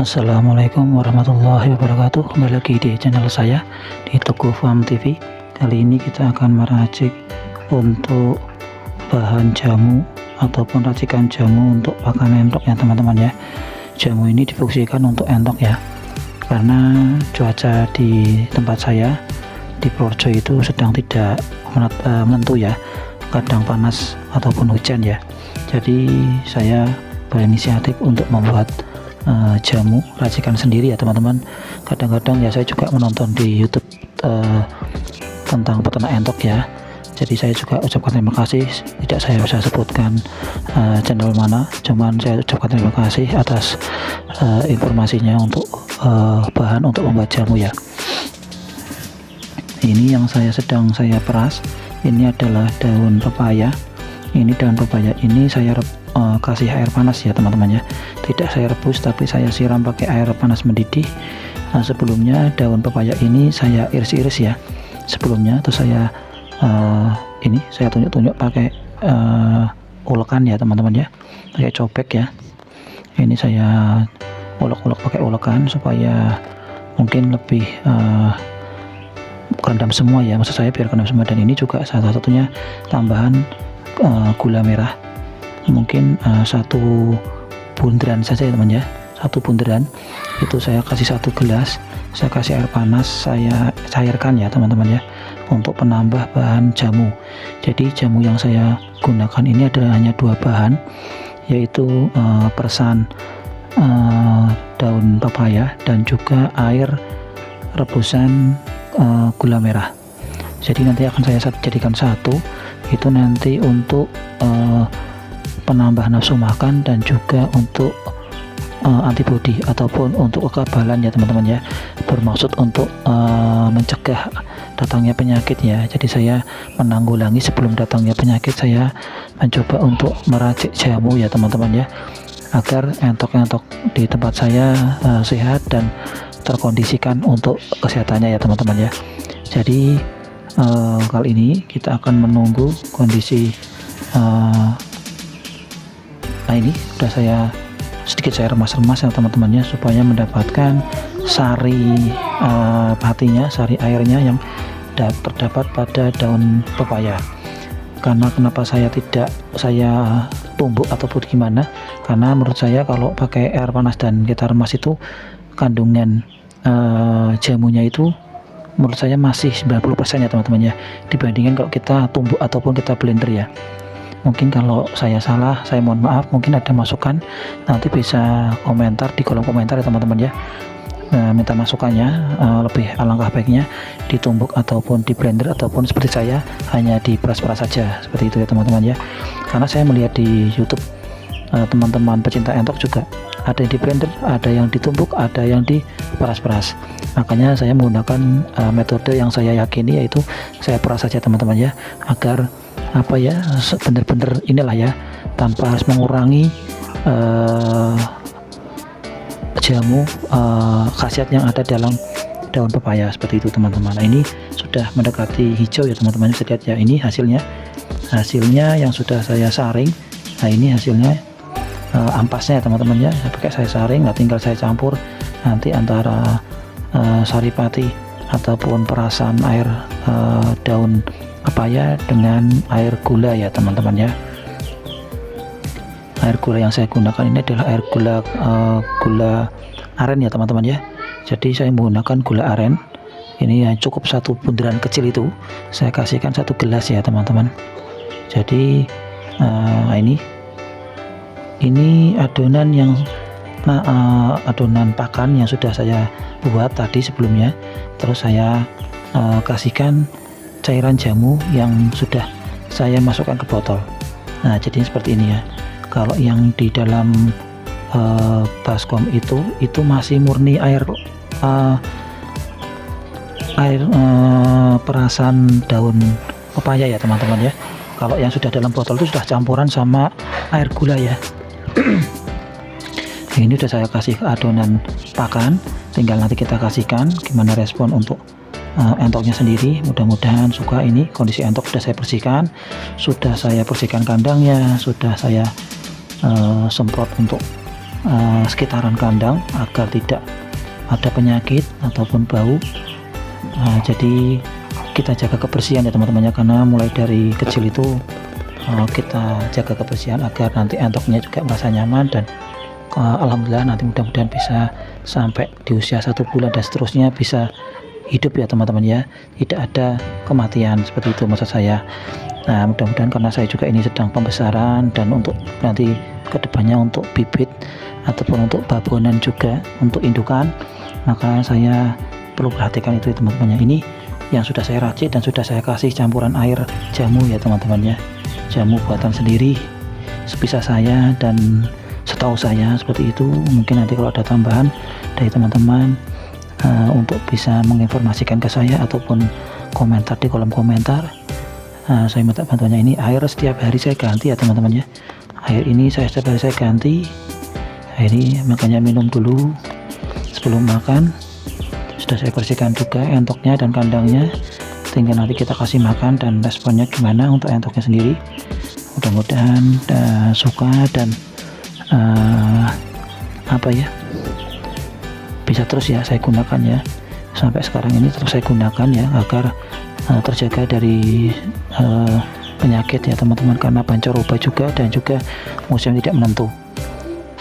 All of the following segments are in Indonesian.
Assalamualaikum warahmatullahi wabarakatuh. Kembali lagi di channel saya di Teguh Farm TV. Kali ini kita akan meracik untuk bahan jamu ataupun racikan jamu untuk pakan entok ya teman-teman ya. Jamu ini difungsikan untuk entok ya, karena cuaca di tempat saya di Purworejo itu sedang tidak menentu ya, kadang panas ataupun hujan ya. Jadi saya berinisiatif untuk membuat jamu racikan sendiri ya teman-teman. Kadang-kadang ya saya juga menonton di YouTube tentang peternak entok ya, jadi saya juga ucapkan terima kasih. Tidak saya bisa sebutkan channel mana, cuman saya ucapkan terima kasih atas informasinya untuk bahan untuk membuat jamu ya. Ini yang sedang saya peras, ini adalah daun pepaya. Ini daun pepaya ini saya kasih air panas ya teman-teman ya, tidak saya rebus tapi saya siram pakai air panas mendidih. Sebelumnya daun pepaya ini saya iris-iris ya sebelumnya, terus saya ini saya tunjuk-tunjuk pakai ulekan ya teman-teman ya, pakai cobek ya. Ini saya ulek-ulek pakai ulekan supaya mungkin lebih rendam semua ya, maksud saya biar rendam semua. Dan ini juga salah satunya tambahan gula merah, mungkin satu bunderan saja ya teman ya, satu bunderan itu saya kasih 1 gelas. Saya kasih air panas, saya cairkan ya teman-teman ya, untuk penambah bahan jamu. Jadi jamu yang saya gunakan ini adalah hanya 2 bahan, yaitu persan daun pepaya dan juga air rebusan gula merah. Jadi nanti akan saya jadikan satu, itu nanti untuk penambah nafsu makan dan juga untuk antibodi ataupun untuk kekebalan ya teman-teman ya, bermaksud untuk mencegah datangnya penyakit ya. Jadi saya menanggulangi sebelum datangnya penyakit. Saya mencoba untuk meracik jamu ya teman-teman ya, agar entok-entok di tempat saya sehat dan terkondisikan untuk kesehatannya ya teman-teman ya. Jadi kali ini kita akan menunggu kondisi nah ini sudah saya remas-remas ya teman-teman ya, supaya mendapatkan sari patinya, sari airnya yang terdapat pada daun pepaya. Karena kenapa saya tidak tumbuk ataupun gimana, karena menurut saya kalau pakai air panas dan kita remas itu kandungan jamunya itu menurut saya masih 90% ya teman-teman ya, dibandingkan kalau kita tumbuk ataupun kita blender ya. Mungkin kalau saya salah, saya mohon maaf. Mungkin ada masukan, nanti bisa komentar di kolom komentar ya teman-teman ya. Minta masukannya, lebih alangkah baiknya ditumbuk ataupun di blender, ataupun seperti saya hanya diperas-peras saja seperti itu ya teman-teman ya. Karena saya melihat di YouTube teman-teman pecinta entok juga ada yang di blender, ada yang ditumbuk, ada yang diperas-peras. Makanya saya menggunakan metode yang saya yakini, yaitu saya peras saja teman-teman ya, agar apa ya, bener-bener inilah ya, tanpa harus mengurangi jamu khasiat yang ada dalam daun pepaya seperti itu teman-teman. Nah ini sudah mendekati hijau ya teman-teman, bisa lihat ya, ini hasilnya yang sudah saya saring. Nah ini hasilnya ampasnya ya teman-teman ya, saya saring. Nah tinggal saya campur nanti antara saripati ataupun perasan air daun pepaya dengan air gula ya teman-teman ya. Air gula yang saya gunakan ini adalah air gula aren ya teman-teman ya. Jadi saya menggunakan gula aren ini yang cukup 1 bunderan kecil, itu saya kasihkan 1 gelas ya teman-teman. Jadi ini adonan yang adonan pakan yang sudah saya buat tadi sebelumnya. Terus saya kasihkan cairan jamu yang sudah saya masukkan ke botol. Nah jadi seperti ini ya. Kalau yang di dalam baskom itu masih murni air perasan daun pepaya ya teman-teman ya. Kalau yang sudah dalam botol itu sudah campuran sama air gula ya. Ini sudah saya kasih adonan pakan, tinggal nanti kita kasihkan gimana respon untuk entoknya sendiri. Mudah-mudahan suka. Ini kondisi entok sudah saya bersihkan kandangnya, sudah saya semprot untuk sekitaran kandang agar tidak ada penyakit ataupun bau. Jadi kita jaga kebersihan ya teman-teman ya, karena mulai dari kecil itu kita jaga kebersihan agar nanti entoknya juga merasa nyaman, dan alhamdulillah nanti mudah-mudahan bisa sampai di usia 1 bulan dan seterusnya bisa hidup ya teman-teman ya, tidak ada kematian, seperti itu maksud saya. Nah mudah-mudahan, karena saya juga ini sedang pembesaran dan untuk nanti kedepannya untuk bibit ataupun untuk babonan juga untuk indukan, maka saya perlu perhatikan itu ya teman-teman ya. Ini yang sudah saya racik dan sudah saya kasih campuran air jamu ya teman-teman ya, jamu buatan sendiri sebisa saya dan setahu saya seperti itu. Mungkin nanti kalau ada tambahan dari teman-teman untuk bisa menginformasikan ke saya ataupun komentar di kolom komentar, saya minta bantuannya. Ini air setiap hari saya ganti ya teman-teman ya, air ini setiap hari saya ganti. Ini makanya minum dulu sebelum makan. Sudah saya bersihkan juga entoknya dan kandangnya, tinggal nanti kita kasih makan dan responnya gimana untuk entoknya sendiri. Mudah-mudahan suka dan bisa terus ya saya gunakan ya, sampai sekarang ini terus saya gunakan ya, agar terjaga dari penyakit ya teman-teman, karena pancaroba juga dan juga musim tidak menentu.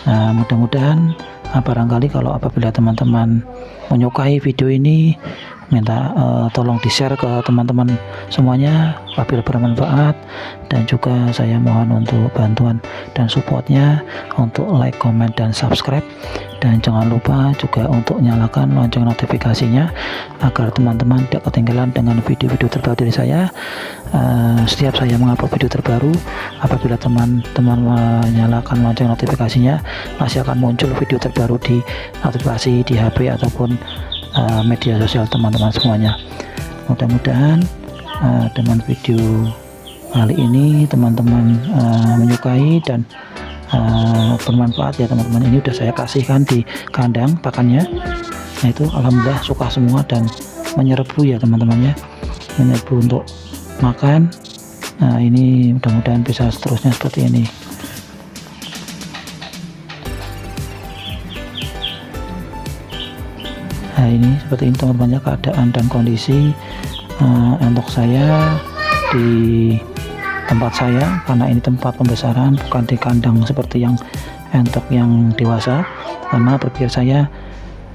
Mudah-mudahan barangkali kalau apabila teman-teman menyukai video ini, minta tolong di-share ke teman-teman semuanya apabila bermanfaat, dan juga saya mohon untuk bantuan dan supportnya untuk like, comment, dan subscribe, dan jangan lupa juga untuk nyalakan lonceng notifikasinya agar teman-teman tidak ketinggalan dengan video-video terbaru dari saya. Setiap saya mengupload video terbaru, apabila teman-teman menyalakan lonceng notifikasinya, masih akan muncul video terbaru di notifikasi di HP ataupun media sosial teman-teman semuanya. Mudah-mudahan dengan video kali ini teman-teman menyukai dan bermanfaat ya teman-teman. Ini udah saya kasihkan di kandang pakannya, nah itu alhamdulillah suka semua dan menyerbu ya teman-teman ya, menyerbu untuk makan. Nah ini mudah-mudahan bisa seterusnya seperti ini. Nah ini seperti ini teman-teman ya, keadaan dan kondisi entok saya di tempat saya, karena ini tempat pembesaran bukan di kandang seperti yang entok yang dewasa, karena berpikir saya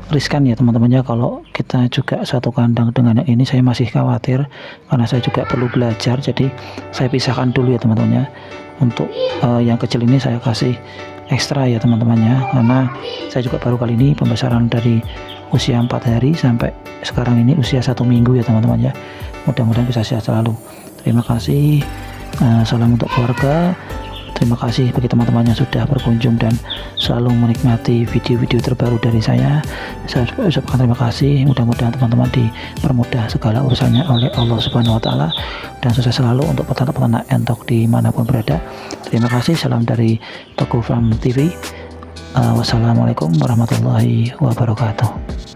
riskan ya teman-teman ya, kalau kita juga satu kandang dengan yang ini saya masih khawatir, karena saya juga perlu belajar. Jadi saya pisahkan dulu ya teman-teman ya, untuk yang kecil ini saya kasih ekstra ya teman-teman ya, karena saya juga baru kali ini pembesaran dari usia 4 hari sampai sekarang ini usia 1 minggu ya teman-teman ya. Mudah-mudahan bisa sehat selalu. Terima kasih, salam untuk keluarga. Terima kasih bagi teman-teman yang sudah berkunjung dan selalu menikmati video-video terbaru dari saya. Saya ucapkan terima kasih. Mudah-mudahan teman-teman dipermudah segala urusannya oleh Allah Subhanahu wa Ta'ala, dan sukses selalu untuk peternak-peternak entok dimanapun berada. Terima kasih. Salam dari Toko Farm TV. Wassalamualaikum warahmatullahi wabarakatuh.